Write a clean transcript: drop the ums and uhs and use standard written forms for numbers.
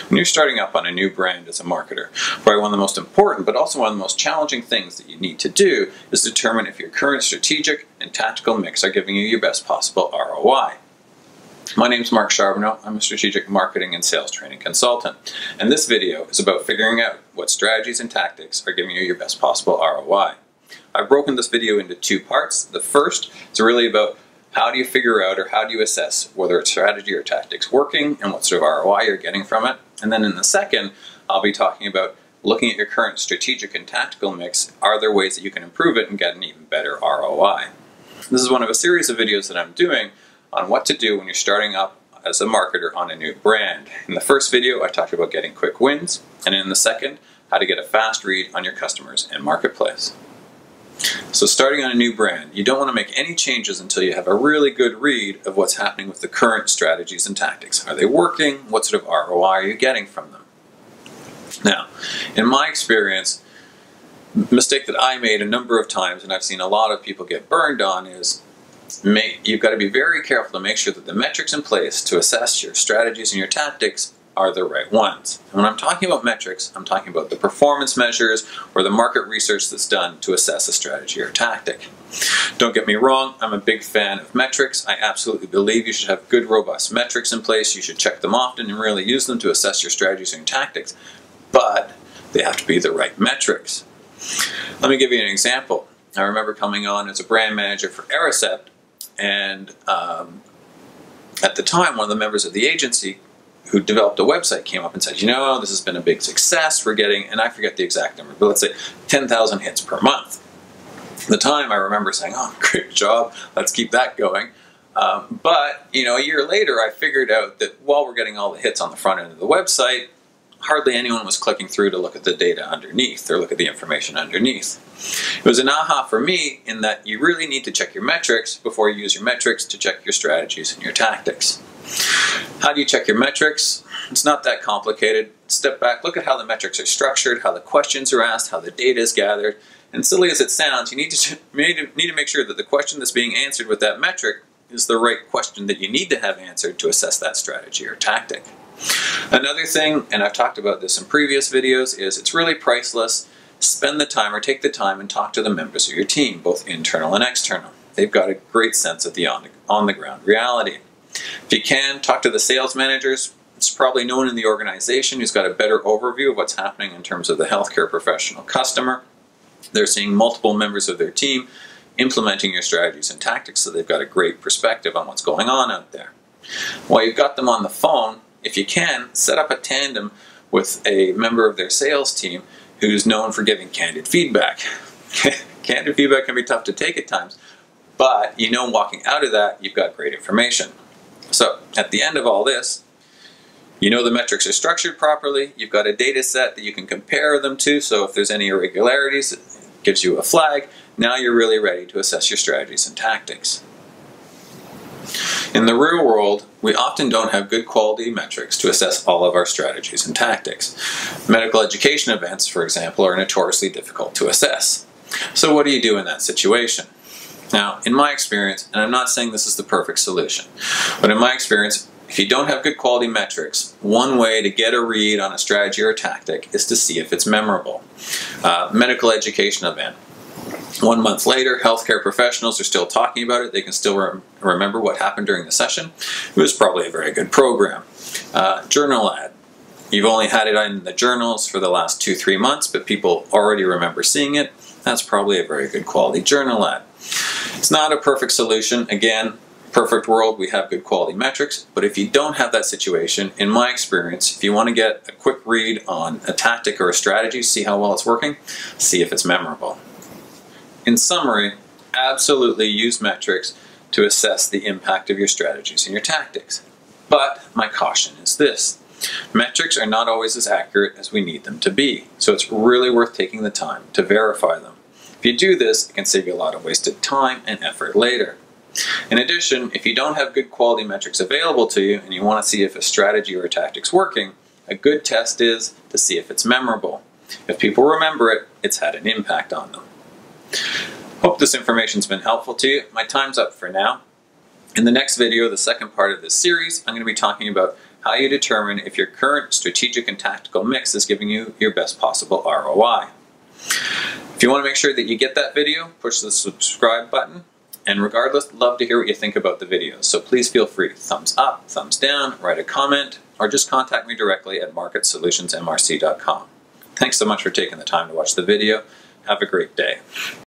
When you're starting up on a new brand as a marketer, probably one of the most important, but also one of the most challenging things that you need to do is determine if your current strategic and tactical mix are giving you your best possible ROI. My name is Marc Charbonneau. I'm a strategic marketing and sales training consultant. And this video is about figuring out what strategies and tactics are giving you your best possible ROI. I've broken this video into two parts. The first is really about how do you figure out or how do you assess whether it's strategy or tactics working and what sort of ROI you're getting from it. And then in the second, I'll be talking about looking at your current strategic and tactical mix. Are there ways that you can improve it and get an even better ROI? This is one of a series of videos that I'm doing on what to do when you're starting up as a marketer on a new brand. In the first video, I talked about getting quick wins, and in the second, how to get a fast read on your customers and marketplace. So starting on a new brand, you don't want to make any changes until you have a really good read of what's happening with the current strategies and tactics. Are they working? What sort of ROI are you getting from them? Now, in my experience, the mistake that I made a number of times, and I've seen a lot of people get burned on, is you've got to be very careful to make sure that the metrics in place to assess your strategies and your tactics are the right ones. And when I'm talking about metrics, I'm talking about the performance measures or the market research that's done to assess a strategy or tactic. Don't get me wrong, I'm a big fan of metrics. I absolutely believe you should have good, robust metrics in place. You should check them often and really use them to assess your strategies and tactics. But they have to be the right metrics. Let me give you an example. I remember coming on as a brand manager for Aricept, and at the time, one of the members of the agency who developed a website came up and said, you know, this has been a big success. We're getting, and I forget the exact number, but let's say 10,000 hits per month. At the time, I remember saying, oh, great job, let's keep that going. But, you know, a year later, I figured out that while we're getting all the hits on the front end of the website, hardly anyone was clicking through to look at the data underneath or look at the information underneath. It was an aha for me in that you really need to check your metrics before you use your metrics to check your strategies and your tactics. How do you check your metrics? It's not that complicated. Step back, look at how the metrics are structured, how the questions are asked, how the data is gathered. And silly as it sounds, you need to make sure that the question that's being answered with that metric is the right question that you need to have answered to assess that strategy or tactic. Another thing, and I've talked about this in previous videos, is it's really priceless. Spend the time or take the time and talk to the members of your team, both internal and external. They've got a great sense of the on-the-ground reality. If you can, talk to the sales managers. It's probably no one in the organization who's got a better overview of what's happening in terms of the healthcare professional customer. They're seeing multiple members of their team implementing your strategies and tactics, so they've got a great perspective on what's going on out there. While you've got them on the phone, if you can, set up a tandem with a member of their sales team who's known for giving candid feedback. Candid feedback can be tough to take at times, but you know walking out of that, you've got great information. So at the end of all this, you know the metrics are structured properly, you've got a data set that you can compare them to, so if there's any irregularities, it gives you a flag. Now you're really ready to assess your strategies and tactics. In the real world, we often don't have good quality metrics to assess all of our strategies and tactics. Medical education events, for example, are notoriously difficult to assess. So what do you do in that situation? Now, in my experience, and I'm not saying this is the perfect solution, but in my experience, if you don't have good quality metrics, one way to get a read on a strategy or a tactic is to see if it's memorable. Medical education event. 1 month later, healthcare professionals are still talking about it. They can still remember what happened during the session. It was probably a very good program. Journal ad. You've only had it in the journals for the last 2-3 months, but people already remember seeing it. That's probably a very good quality journal ad. It's not a perfect solution. Again, perfect world, we have good quality metrics, but if you don't have that situation, in my experience, if you want to get a quick read on a tactic or a strategy, see how well it's working, see if it's memorable. In summary, absolutely use metrics to assess the impact of your strategies and your tactics. But my caution is this: metrics are not always as accurate as we need them to be, so it's really worth taking the time to verify them. If you do this, it can save you a lot of wasted time and effort later. In addition, if you don't have good quality metrics available to you and you want to see if a strategy or a tactic's working, a good test is to see if it's memorable. If people remember it, it's had an impact on them. Hope this information's been helpful to you. My time's up for now. In the next video, the second part of this series, I'm going to be talking about how you determine if your current strategic and tactical mix is giving you your best possible ROI. If you want to make sure that you get that video, push the subscribe button. And regardless, love to hear what you think about the videos. So please feel free to thumbs up, thumbs down, write a comment, or just contact me directly at marc@solutionsmrc.com. Thanks so much for taking the time to watch the video. Have a great day.